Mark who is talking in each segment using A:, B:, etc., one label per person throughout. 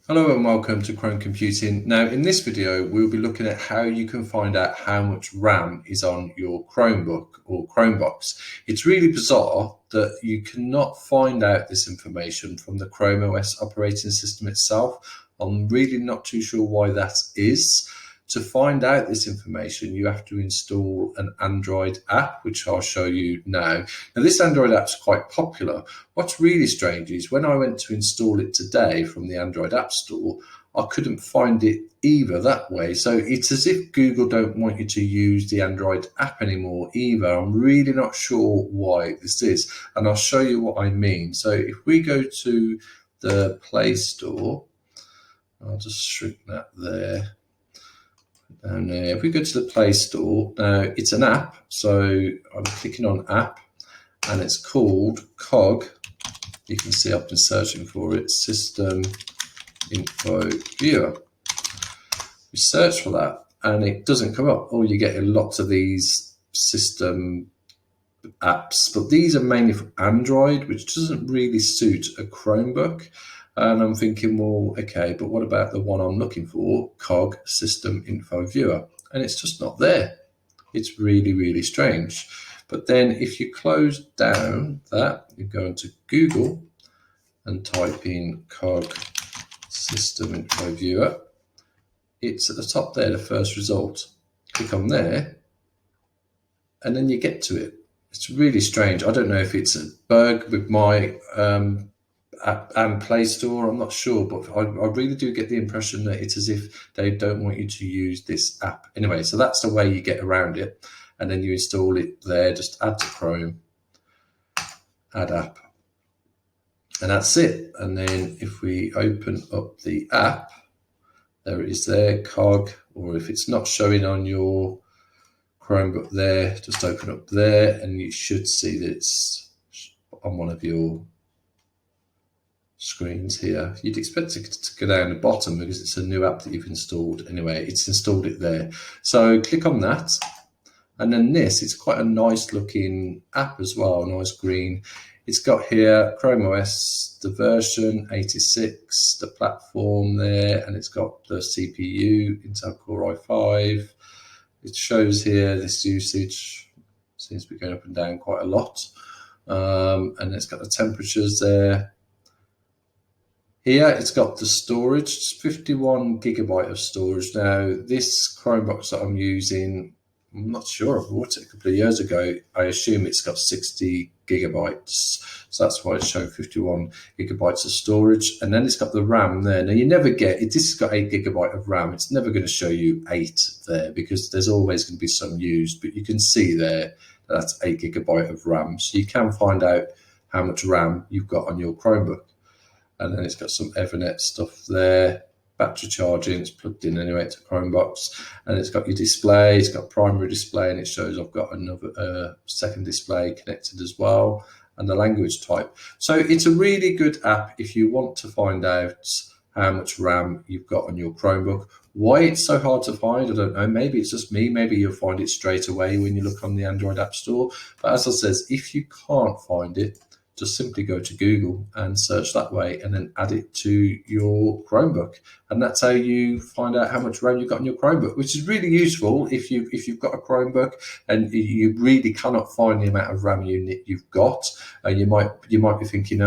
A: Hello and welcome to Chrome Computing. Now in this video we'll be looking at how you can find out how much RAM is on your Chromebook or Chromebox. It's really bizarre that you cannot find out this information from the Chrome OS operating system itself. I'm really not too sure why that is. To find out this information, you have to install an Android app, which I'll show you now. Now, this Android app is quite popular. What's really strange is when I went to install it today from the Android App Store, I couldn't find it either that way. So it's as if Google don't want you to use the Android app anymore either. I'm really not sure why this is, and I'll show you what I mean. So if we go to the Play Store, I'll just shrink that there. And if we go to the Play Store, it's an app, so I'm clicking on app, and it's called Cog. You can see I've been searching for it, System Info Viewer. We search for that, and it doesn't come up. Or you get lots of these system apps, but these are mainly for Android, which doesn't really suit a Chromebook. And I'm thinking, well, okay, but what about the one I'm looking for, Cog System Info Viewer? And it's just not there. It's really, really strange. But then if you close down that, you go into Google and type in Cog System Info Viewer. It's at the top there, the first result. Click on there, and then you get to it. It's really strange. I don't know if it's a bug with my app and Play Store, I'm not sure, but I really do get the impression that it's as if they don't want you to use this app. Anyway, so that's the way you get around it, and then you install it there, just add to Chrome, add app, and that's it. And then if we open up the app, there it is there, Cog, or if it's not showing on your Chromebook there, just open up there, and you should see that it's on one of your screens here. You'd expect it to go down the bottom because it's a new app that you've installed. Anyway, it's installed it there. So click on that, and then this, it's quite a nice looking app as well, nice green. It's got here Chrome OS, the version 86, the platform there, and it's got the CPU, Intel Core i5. It shows here this usage seems to be going up and down quite a lot. And it's got the temperatures there. Here it's got the storage, it's 51 gigabyte of storage. Now this Chromebook that I'm using, I'm not sure, I bought it a couple of years ago. I assume it's got 60 gigabytes. So that's why it's showing 51 gigabytes of storage. And then it's got the RAM there. Now you never get, this has got 8 gigabyte of RAM. It's never going to show you 8 there because there's always going to be some used, but you can see there that's 8 gigabyte of RAM. So you can find out how much RAM you've got on your Chromebook. And then it's got some Ethernet stuff there, battery charging, it's plugged in anyway to Chromebox, and it's got your display, it's got primary display, and it shows I've got another second display connected as well, and the language type. So it's a really good app if you want to find out how much RAM you've got on your Chromebook. Why it's so hard to find, I don't know. Maybe it's just me. Maybe you'll find it straight away when you look on the Android App Store. But as I says, if you can't find it, just simply go to Google and search that way, and then add it to your Chromebook, and that's how you find out how much RAM you've got on your Chromebook, which is really useful if you've got a Chromebook and you really cannot find the amount of RAM you've got. You might be thinking,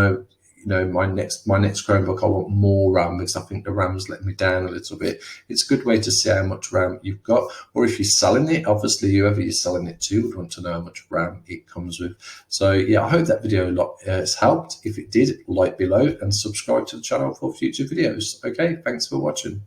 A: my next Chromebook, I want more RAM because I think the RAM's letting me down a little bit. It's a good way to see how much RAM you've got. Or if you're selling it, obviously whoever you're selling it to would want to know how much RAM it comes with. So yeah, I hope that video has helped. If it did, like below and subscribe to the channel for future videos. Okay, thanks for watching.